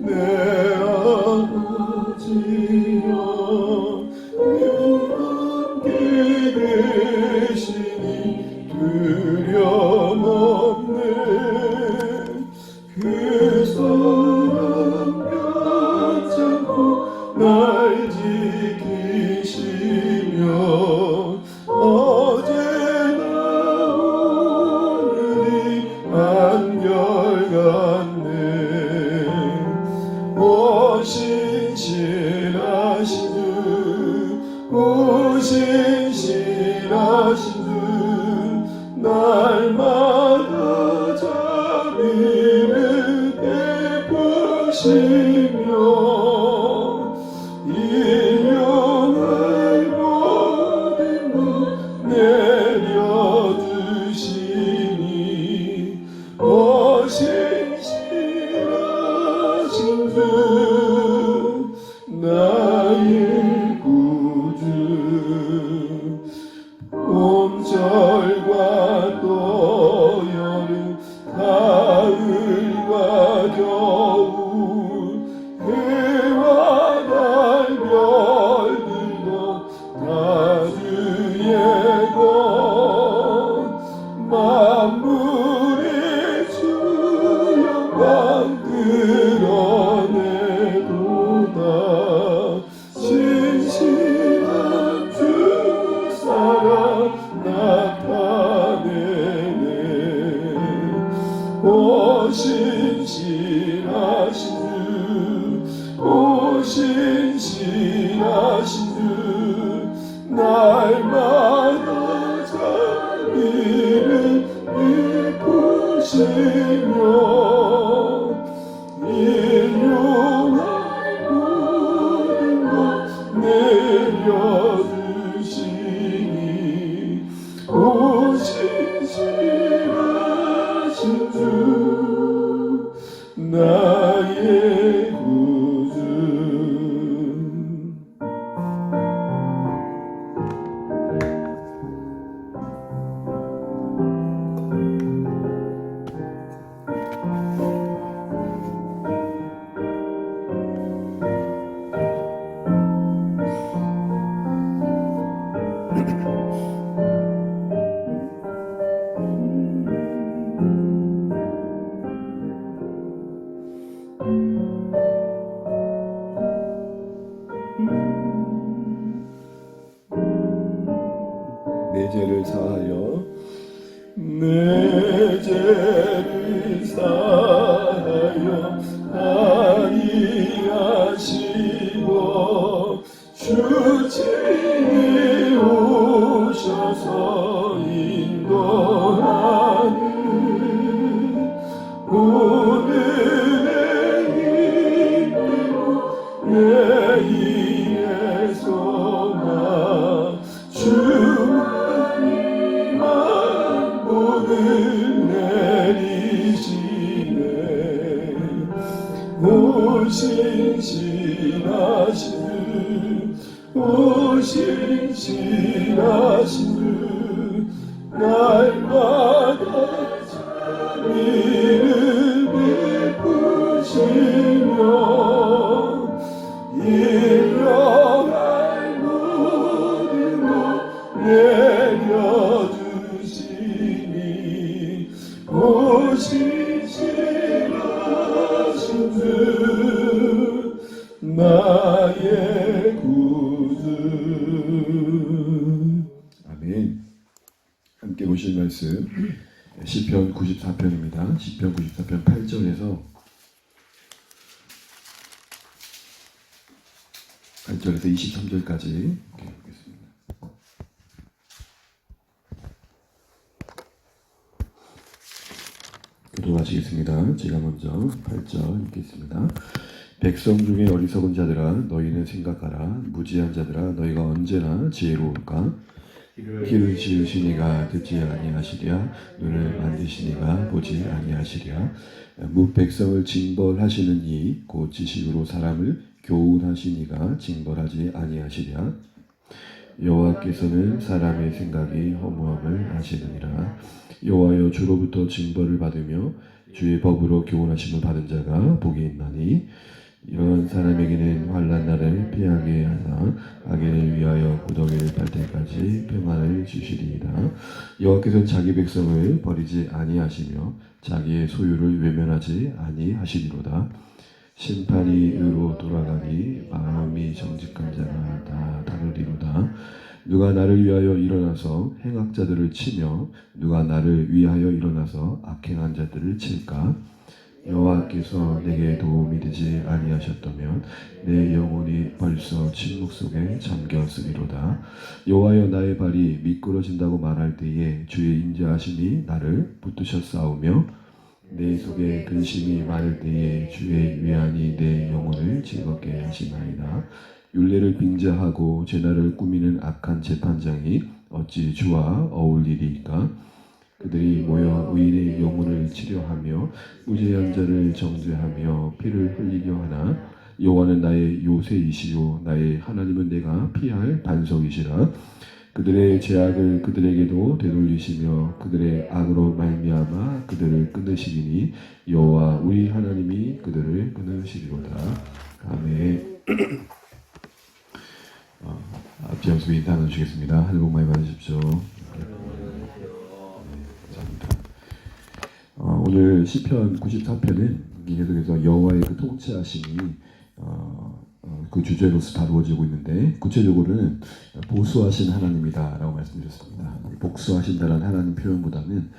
내 아버지여 함께 계시니 두려움 없네. 그 사랑 변찮고 날 지키시며 어제나 오늘이 한결같네. 오 신실하신 주, 오 신실하신 주, 날마다 자비를 베푸시며 일용할 모든 것 내려주시니 오 신실하신 주, 나의 구주. 봄철과 또 여름, 가을과 겨울, 해와 달 별들도 다 주의 것. 만물의 주 영광 드러내도다. 신실한 주 사랑 나타내네. 오 신실하신 주, 오 신실하신 주, 날마다 자비를 베푸시며 일용할 모든 것 내려주시니 오 신실하신 주, 나의 구주. 내 죄를 사하여 내 죄를 사하여 아니하시고 주님이 오셔서 인도하는 오늘의 힘으로 내일의 소망 주님만 복을 내리시네. 오 신실하신 주, 오 신실하신 주, 날마다 자비를 베푸시며 일용할 모든 것 내려주시니 오 신실하신 주, 나의 구주. 아멘. 함께 보실 말씀 시편 94편입니다. 시편 94편 8절에서 23절까지 보겠습니다. 기도하시겠습니다. 제가 먼저 8절 읽겠습니다. 백성 중에 어리석은 자들아 너희는 생각하라. 무지한 자들아 너희가 언제나 지혜로울까. 귀를 지으시니가 듣지 아니하시랴. 눈을 만드시니가 보지 아니하시랴. 무백성을 징벌하시는 이 곧 지식으로 사람을 교훈하시니가 징벌하지 아니하시랴. 여호와께서는 사람의 생각이 허무함을 아시느니라. 여호와여 주로부터 징벌을 받으며 주의 법으로 교훈하심을 받은 자가 복이 있나니 이런 사람에게는 환난 날을 피하게 하사 악인을 위하여 구덩이를 팔 때까지 평안을 주시리이다. 여호와께서는 자기 백성을 버리지 아니하시며 자기의 소유를 외면하지 아니하시리로다. 심판이 의로 돌아가니 마음이 정직한 자가 다 다르리로다. 누가 나를 위하여 일어나서 행악자들을 치며 누가 나를 위하여 일어나서 악행한 자들을 칠까? 여호와께서 내게 도움이 되지 아니하셨다면 내 영혼이 벌써 침묵 속에 잠겼으리로다. 여호와여, 나의 발이 미끄러진다고 말할 때에 주의 인자하심이 나를 붙드셨사오며 내 속에 근심이 많을 때에 주의 위안이 내 영혼을 즐겁게 하시나이다. 율례를 빙자하고 죄날을 꾸미는 악한 재판장이 어찌 주와 어울리리까? 그들이 모여 의인의 영혼을 치려하며 무죄한 자를 정죄하며 피를 흘리려 하나 여호와는 나의 요새이시요 나의 하나님은 내가 피할 반석이시라. 그들의 죄악을 그들에게도 되돌리시며 그들의 악으로 말미암아 그들을 끊으시리니 여호와 우리 하나님이 그들을 끊으시리로다. 아멘. 앞뒤 연습 인사 나누시겠습니다. 하늘 복 많이 받으십시오. 감사합니다. 오늘 시편 94편은 계속해서 여호와의 그 통치하심이 그 주제로서 다루어지고 있는데, 구체적으로는 보수하신 하나님이다라고 말씀드렸습니다. 복수하신다라는 하나님 표현보다는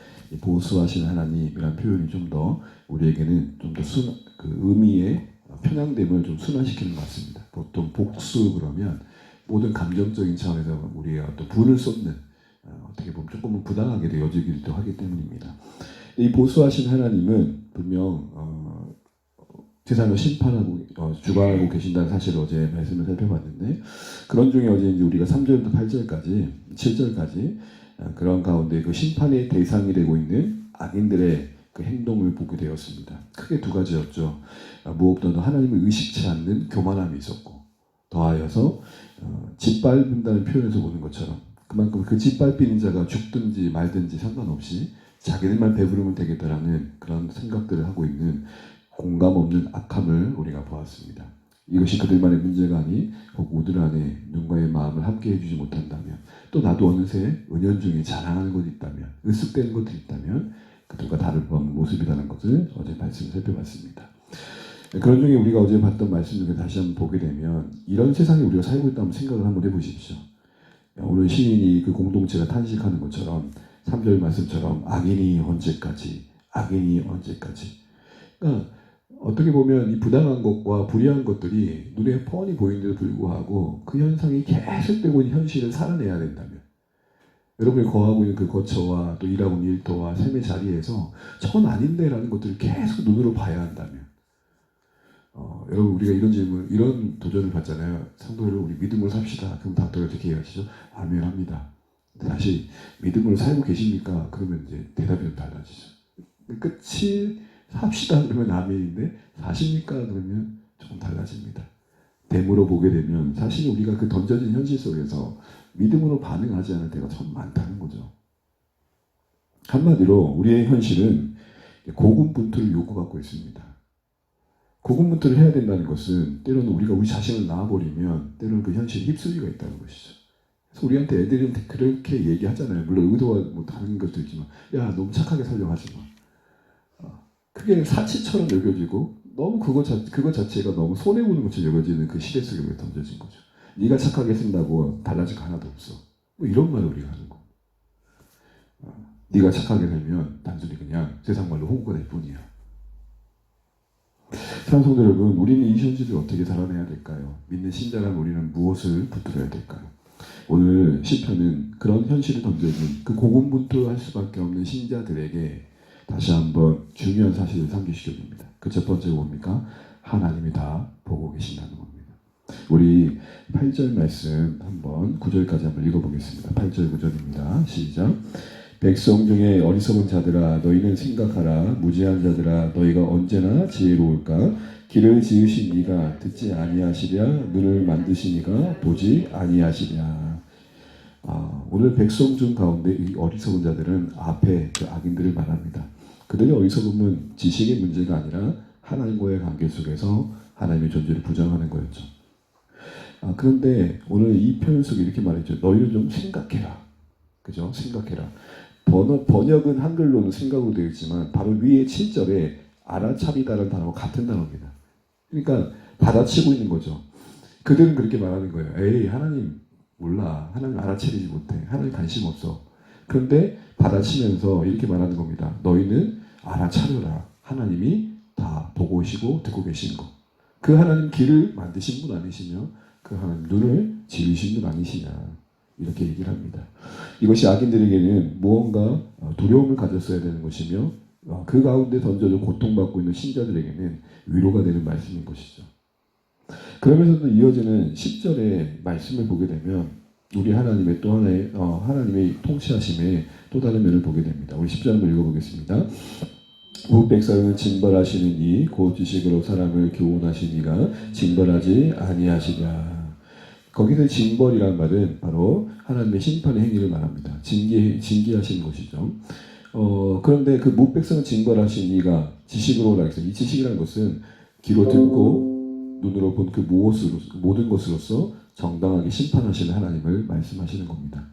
보수하신 하나님이라는 표현이 좀 더 우리에게는 좀 더 그 의미의 편향됨을 좀 순환시키는 것 같습니다. 보통 복수 그러면 모든 감정적인 차원에서 우리가 어떤 불을 쏟는, 어떻게 보면 조금은 부당하게 여기기도 하기 때문입니다. 이 보수하신 하나님은 분명 세상을 심판하고 주관하고 계신다는 사실을 어제 말씀을 살펴봤는데, 그런 중에 어제 이제 우리가 3절부터 8절까지 7절까지 그런 가운데 그 심판의 대상이 되고 있는 악인들의 그 행동을 보게 되었습니다. 크게 두 가지였죠. 무엇보다도 하나님을 의식치 않는 교만함이 있었고, 더하여서 짓밟는다는 표현에서 보는 것처럼 그만큼 그 짓밟히는 자가 죽든지 말든지 상관없이 자기들만 배부르면 되겠다라는 그런 생각들을 하고 있는 공감 없는 악함을 우리가 보았습니다. 이것이 그들만의 문제가 아니 그들 안에 누군가의 마음을 함께 해주지 못한다면, 또 나도 어느새 은연중에 자랑하는 것이 있다면, 으쓱대는 것들이 있다면 그들과 다를 바 없는 모습이라는 것을 어제 말씀을 살펴봤습니다. 그런 중에 우리가 어제 봤던 말씀 중에 다시 한번 보게 되면, 이런 세상에 우리가 살고 있다면 생각을 한번 해보십시오. 오늘 시인이 그 공동체가 탄식하는 것처럼 3절 말씀처럼 악인이 언제까지, 악인이 언제까지. 그러니까 어떻게 보면 이 부당한 것과 불의한 것들이 눈에 뻔히 보이는데도 불구하고 그 현상이 계속되고 있는 현실을 살아내야 된다면, 여러분이 거하고 있는 그 거처와 또 일하고 있는 일터와 삶의 자리에서 저건 아닌데라는 것들을 계속 눈으로 봐야 한다면, 여러분 우리가 이런 질문, 이런 도전을 받잖아요. 성도들, 우리 믿음으로 삽시다. 그럼 다들 어떻게 얘기하시죠? 아멘 합니다. 다시 믿음으로 살고 계십니까? 그러면 이제 대답이 좀 달라지죠. 끝이 삽시다 그러면 아멘인데, 사십니까? 그러면 조금 달라집니다. 됨으로 보게 되면 사실 우리가 그 던져진 현실 속에서 믿음으로 반응하지 않을 때가 참 많다는 거죠. 한마디로 우리의 현실은 고군분투를 요구받고 있습니다. 고군분투를 해야 된다는 것은 때로는 우리가 우리 자신을 놔버리면 때로는 그 현실에 휩쓸리가 있다는 것이죠. 그래서 우리한테 애들은 그렇게 얘기하잖아요. 물론 의도와 뭐 다른 것도 있지만, 야 너무 착하게 살려고 하지 마. 그게 사치처럼 여겨지고 너무 그것 자체가 너무 손해보는 것처럼 여겨지는 그 시대 속에 우리가 던져진 거죠. 네가 착하게 쓴다고 달라질 거 하나도 없어. 뭐 이런 말을 우리가 하는 거. 네가 착하게 살면 단순히 그냥 세상 말로 호구가 될 뿐이야. 사랑하는 성도 여러분, 우리는 이 현실을 어떻게 살아내야 될까요? 믿는 신자라면 우리는 무엇을 붙들어야 될까요? 오늘 시편은 그런 현실을 던져준 그 고군분투할 수밖에 없는 신자들에게 다시 한번 중요한 사실을 상기시켜줍니다. 그 첫 번째 뭡니까? 하나님이 다 보고 계신다는 겁니다. 우리 8절 말씀 한번 9절까지 한번 읽어보겠습니다. 8절 9절입니다. 시작. 백성 중에 어리석은 자들아 너희는 생각하라. 무지한 자들아 너희가 언제나 지혜로울까? 길을 지으신 이가 듣지 아니하시랴? 눈을 만드신 이가 보지 아니하시랴? 오늘 백성 중 가운데 이 어리석은 자들은 앞에 그 악인들을 말합니다. 그들의 어리석음은 지식의 문제가 아니라 하나님과의 관계 속에서 하나님의 존재를 부정하는 거였죠. 그런데 오늘 이 표현 속에 이렇게 말했죠. 너희는 좀 생각해라. 그죠? 생각해라. 번역은 한글로는 생각으로 되어 있지만 바로 위에 7절에 알아차리다라는 단어와 같은 단어입니다. 그러니까 받아치고 있는 거죠. 그들은 그렇게 말하는 거예요. 에이, 하나님 몰라. 하나님 알아차리지 못해. 하나님 관심 없어. 그런데 받아치면서 이렇게 말하는 겁니다. 너희는 알아차려라. 하나님이 다 보고 계시고 듣고 계신 거. 그 하나님 길을 만드신 분 아니시며 그 하나님 눈을 지으신 분 아니시냐. 이렇게 얘기를 합니다. 이것이 악인들에게는 무언가 두려움을 가졌어야 되는 것이며 그 가운데 던져져 고통받고 있는 신자들에게는 위로가 되는 말씀인 것이죠. 그러면서도 이어지는 10절의 말씀을 보게 되면 우리 하나님의 또 하나의 하나님의 통치하심의 또 다른 면을 보게 됩니다. 우리 10절 한번 읽어보겠습니다. 우 백성을 징벌하시는 이 곧 지식으로 사람을 교훈하신 이가 징벌하지 아니하시랴. 거기서 징벌이란 말은 바로 하나님의 심판의 행위를 말합니다. 징계하시는 것이죠. 그런데 그 무백성을 징벌하신 이가 지식으로라 해서 이 지식이라는 것은 귀로 듣고 눈으로 본 그 모든 것으로서 정당하게 심판하시는 하나님을 말씀하시는 겁니다.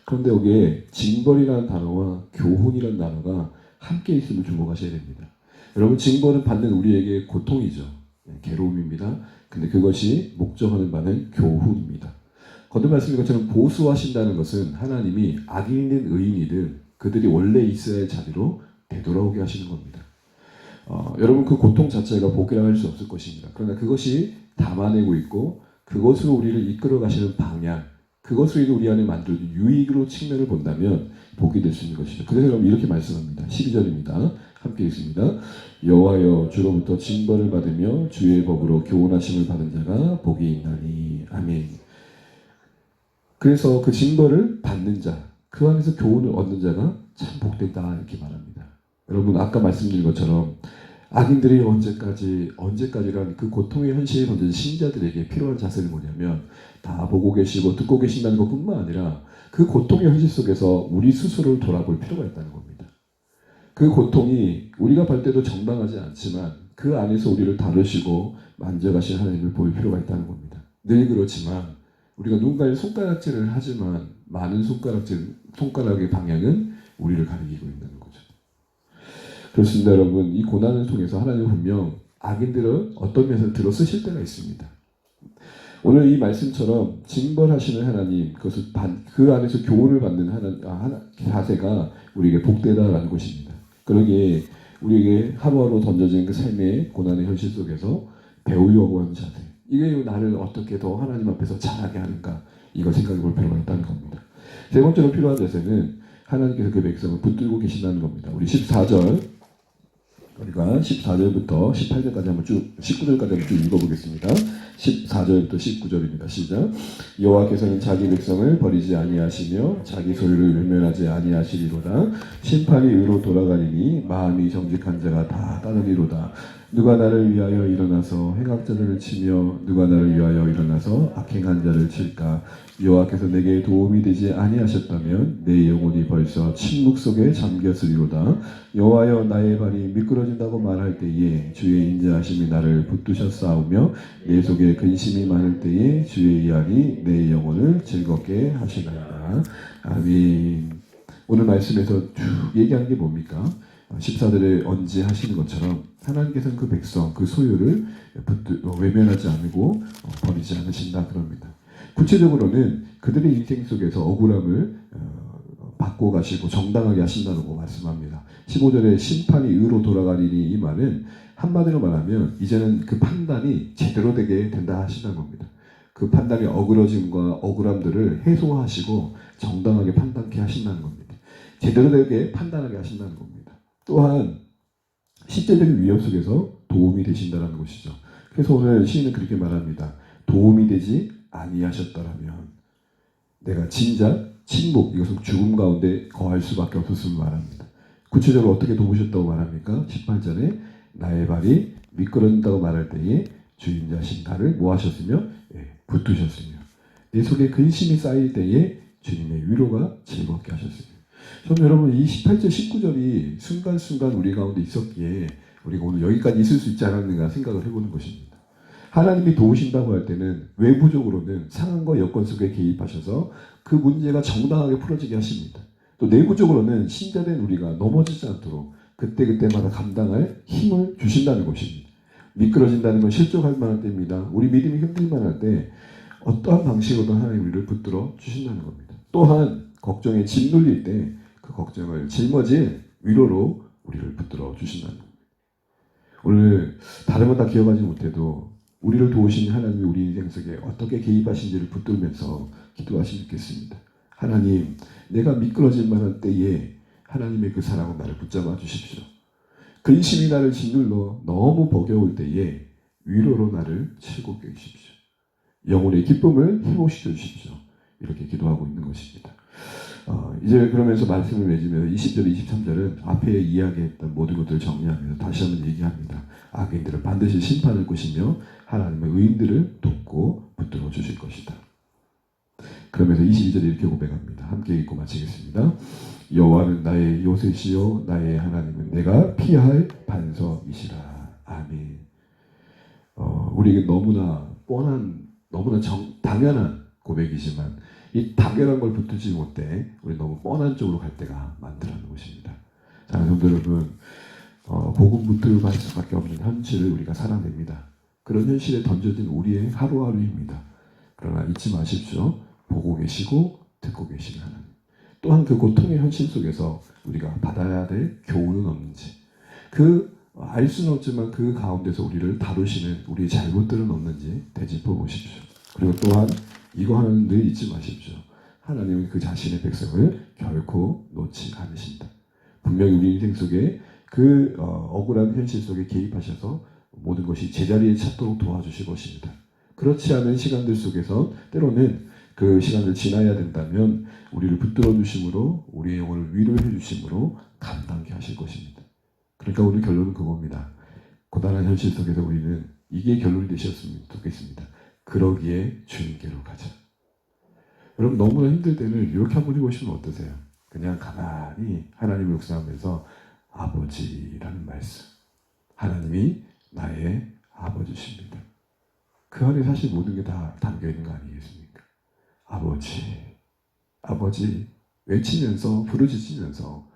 그런데 여기에 징벌이라는 단어와 교훈이라는 단어가 함께 있음을 주목하셔야 됩니다. 여러분, 징벌은 받는 우리에게 고통이죠. 괴로움입니다. 근데 그것이 목적하는 바는 교훈입니다. 거듭 말씀인 것처럼 보수하신다는 것은 하나님이 악인이든 의인이든 그들이 원래 있어야 할 자리로 되돌아오게 하시는 겁니다. 여러분, 그 고통 자체가 복이라 할 수 없을 것입니다. 그러나 그것이 담아내고 있고 그것으로 우리를 이끌어 가시는 방향, 그것으로 우리 안에 만들어진 유익으로 측면을 본다면 복이 될 수 있는 것이죠. 그래서 여러분 이렇게 말씀합니다. 12절입니다. 함께 읽습니다. 여호와여, 주로부터 징벌을 받으며 주의 법으로 교훈하심을 받은 자가 복이 있나니. 아멘. 그래서 그 징벌을 받는 자, 그 안에서 교훈을 얻는 자가 참 복됐다 이렇게 말합니다. 여러분, 아까 말씀드린 것처럼 악인들이 언제까지란 그 고통의 현실에 던져진 신자들에게 필요한 자세는 뭐냐면 다 보고 계시고 듣고 계신다는 것뿐만 아니라 그 고통의 현실 속에서 우리 스스로를 돌아볼 필요가 있다는 겁니다. 그 고통이 우리가 볼 때도 정당하지 않지만 그 안에서 우리를 다루시고 만져가신 하나님을 볼 필요가 있다는 겁니다. 늘 그렇지만 우리가 누군가의 손가락질을 하지만 많은 손가락의 방향은 우리를 가리키고 있다는 거죠. 그렇습니다, 여러분. 이 고난을 통해서 하나님은 분명 악인들을 어떤 면에서 들어 쓰실 때가 있습니다. 오늘 이 말씀처럼 징벌하시는 하나님, 그것을 그 안에서 교훈을 받는 자세가 우리에게 복되다라는 것입니다. 그러기에 우리에게 하루하루 던져진 그 삶의 고난의 현실 속에서 배우려고 하는 자세, 이게 나를 어떻게 더 하나님 앞에서 잘하게 하는가, 이걸 생각해 볼 필요가 있다는 겁니다. 세 번째로 필요한 자세는 하나님께서 그 백성을 붙들고 계신다는 겁니다. 우리 14절, 우리가 14절부터 18절까지 한번 19절까지 한번 쭉 읽어보겠습니다. 14절부터 19절입니다. 시작. 여호와께서는 자기 백성을 버리지 아니하시며 자기 소유를 외면하지 아니하시리로다. 심판이 의로 돌아가리니 마음이 정직한 자가 다 따르리로다. 누가 나를 위하여 일어나서 행악자들을 치며 누가 나를 위하여 일어나서 악행한 자를 칠까. 여호와께서 내게 도움이 되지 아니하셨다면 내 영혼이 벌써 침묵 속에 잠겼으리로다. 여호와여, 나의 발이 미끄러진다고 말할 때에 주의 인자하심이 나를 붙드셨사오며 내 속에 근심이 많을 때에 주의 이안이 내 영혼을 즐겁게 하시나이다. 아멘. 오늘 말씀에서 쭉 얘기하는 게 뭡니까? 14절에 언제 하시는 것처럼 하나님께서는 그 백성, 그 소유를 외면하지 않고 버리지 않으신다 그럽니다. 구체적으로는 그들의 인생 속에서 억울함을 받고 가시고 정당하게 하신다고 말씀합니다. 15절에 심판이 의로 돌아가리니, 이 말은 한마디로 말하면 이제는 그 판단이 제대로 되게 된다 하시는 겁니다. 그 판단의 어그러짐과 억울함들을 해소하시고 정당하게 판단케 하신다는 겁니다. 제대로 되게 판단하게 하신다는 겁니다. 또한 실제적인 위협 속에서 도움이 되신다는 것이죠. 그래서 오늘 시인은 그렇게 말합니다. 도움이 되지 아니하셨더라면 내가 진작 침묵, 이것은 죽음 가운데 거할 수밖에 없었음을 말합니다. 구체적으로 어떻게 도우셨다고 말합니까? 18절에 나의 발이 미끄러진다고 말할 때에 주인자신 나를 뭐 하셨으며? 붙드셨으며 내 속에 근심이 쌓일 때에 주님의 위로가 즐겁게 하셨으며. 저는 여러분 이 18절 19절이 순간순간 우리 가운데 있었기에 우리가 오늘 여기까지 있을 수 있지 않았는가 생각을 해보는 것입니다. 하나님이 도우신다고 할 때는 외부적으로는 상황과 여건 속에 개입하셔서 그 문제가 정당하게 풀어지게 하십니다. 또 내부적으로는 신자된 우리가 넘어지지 않도록 그때그때마다 감당할 힘을 주신다는 것입니다. 미끄러진다는 건 실족할 만한 때입니다. 우리 믿음이 흔들만할 때 어떠한 방식으로든 하나님 우리를 붙들어 주신다는 겁니다. 또한 걱정에 짓눌릴 때 그 걱정을 짊어질 위로로 우리를 붙들어 주신다는 겁니다. 오늘 다른 건 다 기억하지 못해도 우리를 도우신 하나님이 우리 인생 속에 어떻게 개입하신지를 붙들면서 기도하시면 좋겠습니다. 하나님, 내가 미끄러질 만한 때에 하나님의 그 사랑은 나를 붙잡아 주십시오. 근심이 나를 짓눌러 너무 버거울 때에 위로로 나를 채고 계십시오. 영혼의 기쁨을 회복시켜 주십시오. 이렇게 기도하고 있는 것입니다. 이제 그러면서 말씀을 맺으면 20절, 23절은 앞에 이야기했던 모든 것들을 정리하면서 다시 한번 얘기합니다. 악인들은 반드시 심판할 것이며 하나님의 의인들을 돕고 붙들어 주실 것이다. 그러면서 22절에 이렇게 고백합니다. 함께 읽고 마치겠습니다. 여호와는 나의 요새시요 나의 하나님은 내가 피할 반석이시라. 아멘. 우리에게 너무나 뻔한, 너무나 당연한 고백이지만 이 당연한 걸 붙들지 못해 우리 너무 뻔한 쪽으로 갈 때가 많더라는 것입니다. 자, 성도 여러분, 복음 붙들고 갈 수밖에 없는 현실을 우리가 살아냅니다. 그런 현실에 던져진 우리의 하루하루입니다. 그러나 잊지 마십시오. 보고 계시고 듣고 계시는 하나님. 또한 그 고통의 현실 속에서 우리가 받아야 될 교훈은 없는지, 알 수는 없지만 그 가운데서 우리를 다루시는 우리의 잘못들은 없는지 되짚어 보십시오. 그리고 또한 이거 하나는 늘 잊지 마십시오. 하나님은 그 자신의 백성을 결코 놓지 않으신다. 분명히 우리 인생 속에 그 억울한 현실 속에 개입하셔서 모든 것이 제자리에 찾도록 도와주실 것입니다. 그렇지 않은 시간들 속에서 때로는 그 시간을 지나야 된다면 우리를 붙들어 주심으로 우리의 영혼을 위로해 주심으로 감당케 하실 것입니다. 그러니까 오늘 결론은 그겁니다. 고단한 현실 속에서 우리는 이게 결론이 되셨으면 좋겠습니다. 그러기에 주님께로 가자. 여러분 너무나 힘들 때는 이렇게 한번 해보시면 어떠세요? 그냥 가만히 하나님을 묵상하면서 아버지라는 말씀. 하나님이 나의 아버지십니다. 그 안에 사실 모든 게 다 담겨있는 거 아니겠습니까? 아버지 외치면서 부르짖으면서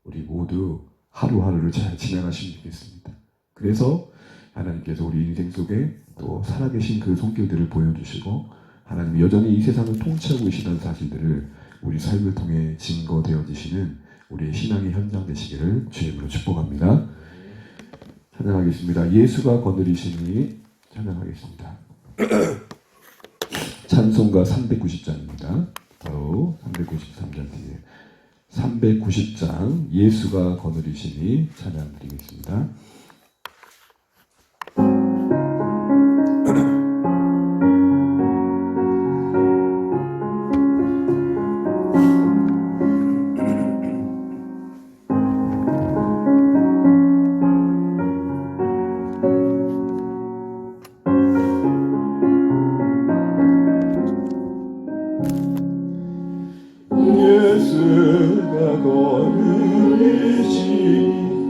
우리 모두 하루하루를 잘 지나가시면 좋겠습니다. 그래서 하나님께서 우리 인생 속에 또 살아계신 그 손길들을 보여주시고 하나님이 여전히 이 세상을 통치하고 계시다는 사실들을 우리 삶을 통해 증거되어지시는 우리의 신앙의 현장 되시기를 주님으로 축복합니다. 찬양하겠습니다. 예수가 거느리시니 찬양하겠습니다. 찬송가 390장입니다. 바로 393장 뒤에 390장 예수가 거느리시니 찬양 드리겠습니다. 예수가 거느리시니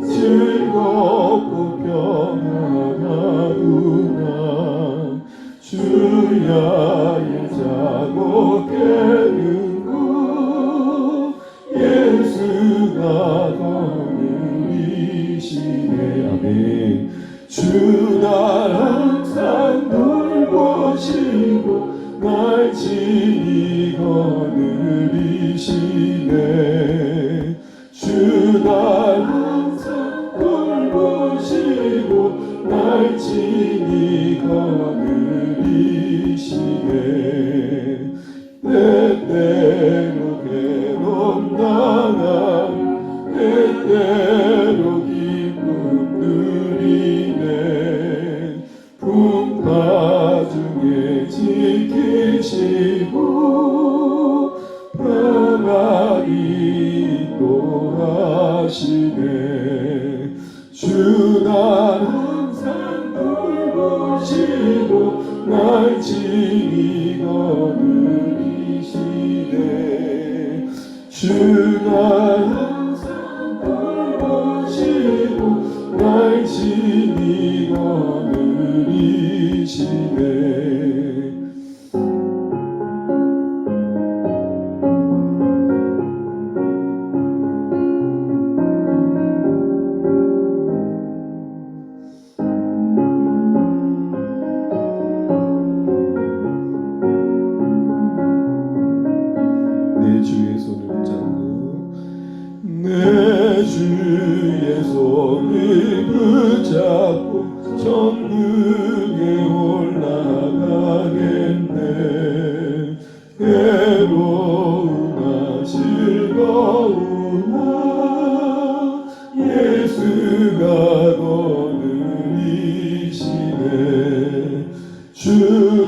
즐겁고 평안하구나. 주야의 자고 깨는 곳 예수가 거느리시네. 아멘. 주 날 항상 돌보시고 날 친히 거느리시네. 주 날 항상 돌보시고 날 친히 거느리시네. 때때로 괴로움 당한 때때로 기쁨 누리네. 풍파 중에 지키시고 평안히 인도하시네. 주 날 항상 돌보시고 날 친히 거느리시네. 주 날 항상 돌보시고 날 주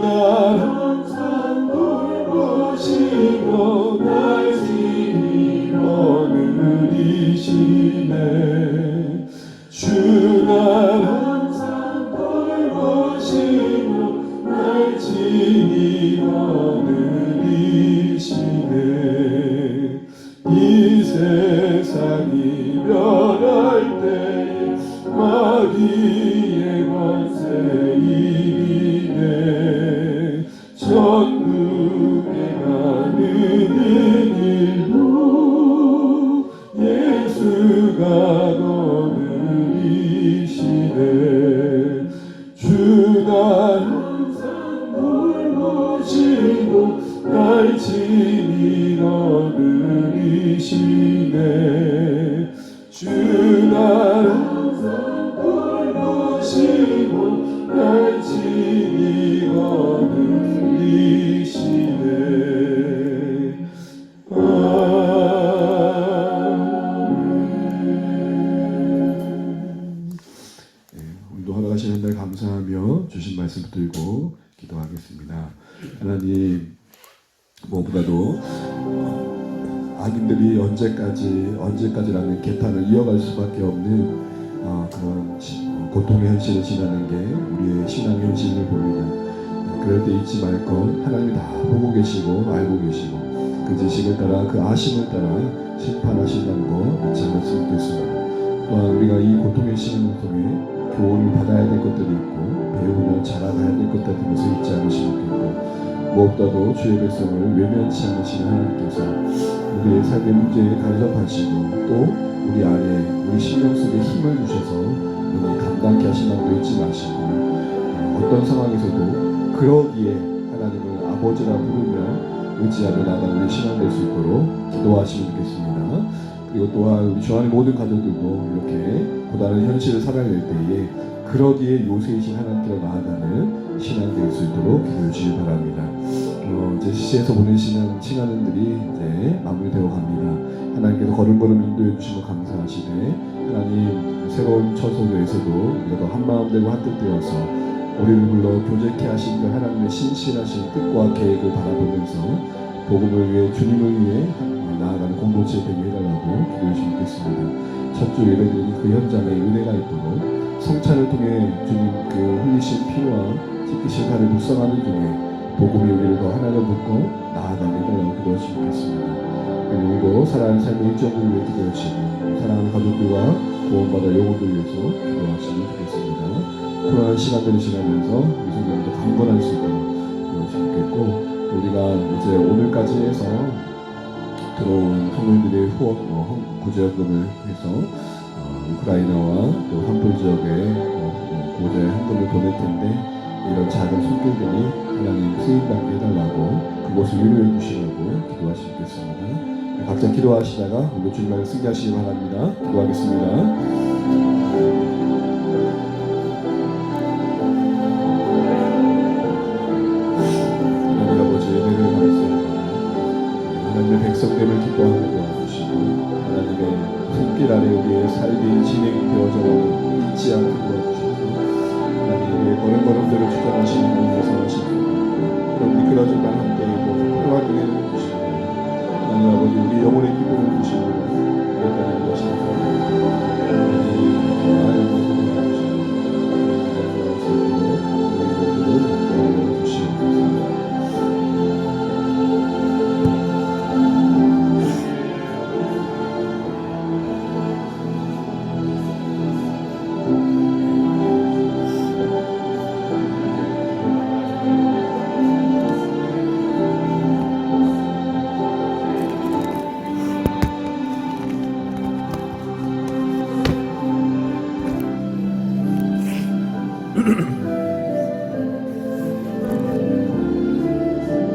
날 항상 돌보시며 날 지키며 늘리시네 주 날 항상 돌보시며 날 지키며 늘리시네 이 세상이 변할 때 마귀의 권세 이기네 천국에 가는 일도 예수가 거느리시네 주 날 항상 돌보시고 날 지키며 늘리시네 주 날 항상 돌보시고 날 지키며 늘리시네 오늘도 허락하시는 날 감사하며 주신 말씀 붙들고 기도하겠습니다. 하나님, 무엇보다도 악인들이 언제까지라는 개탄을 이어갈 수밖에 없는 그런 고통의 현실을 지나는 게 우리의 신앙 현실을 보입니다. 그럴 때 잊지 말 것, 하나님이 다 보고 계시고 알고 계시고 그 지식을 따라 그 아심을 따라 심판하신다는 거 잊지 않았으면 좋겠습니다. 또한 우리가 이 고통의 시간을 통해 교훈을 받아야 될 것들이 있고 배우며 자라가야 될 것들 같은 것을 잊지 않으시면 좋겠고 무엇보다도 주의 백성을 외면치 않으시는 하나님께서 우리의 삶의 문제에 간섭하시고 또 우리 안에 우리 심령 속에 힘을 주셔서 우리 감당케 하신다는 거 잊지 마시고 어떤 상황에서도 그러기에 하나님을 아버지라 부르며 의지하며 나아가는 우리 신앙 될 수 있도록 기도하시면 좋겠습니다. 그리고 또한 우리 주하는 모든 가족들도 이렇게 고단한 현실을 살아낼 때에 그러기에 요새이신 하나님께로 나아가는 신앙 될 수 있도록 기도해 주시기 바랍니다. 이제 시에서 보내시는 친하는들이 이제 마무리되어 갑니다. 하나님께서 걸음걸음 인도해 주시고 감사하시되 하나님 새로운 처소에서도 우리가 한마음 되고 한뜻 되어서 우리를 불러 교제케 하신 그 하나님의 신실하신 뜻과 계획을 바라보면서 복음을 위해 주님을 위해 나아가는 공동체 되게 해달라고 기도해 주시겠습니다. 첫주 예배드리는 그 현장에 은혜가 있도록 성찬을 통해 주님 그 흘리신 피와 찢기신 살을 묵상하는 중에 복음이 우리를 더 하나로 묶고 나아가게 해달라고 기도해 주시겠습니다. 오늘도 사랑하는 삶의 일정을 위해 기도해 주시고 사랑하는 가족들과 구원받아 영혼들 위해서 기도하시면 좋겠습니다. 코로나 시간들을 지나면서 우리 성도님도 강건할 수 있도록 기도해 주시겠고 우리가 이제 오늘까지 해서 들어온 성도님들의 후원 구제금을 해서 우크라이나와 또 한풀 지역에 구제 현금을 보낼 텐데 이런 작은 손길들이 하나님 쓰임받게 해달라고 그곳을 위로해 주시라고 기도하시겠습니다. 각자 기도하시다가 오늘 주님을 승리하시기 바랍니다. 기도하겠습니다. 하나님의 백성됨을 기뻐하는 도와주시고 하나님의 손길 아래 우리의 삶이 진행되어져 잊지 않게 도와주시고 하나님의 걸음걸음들을 주장하시는 분께서 하시고 그럼 미끄러질만 함께 평화 중에 해주시고 하나님 아버지 우리 영혼의 기쁨을 주시고 여기까지 하시고 하나님 나의 모든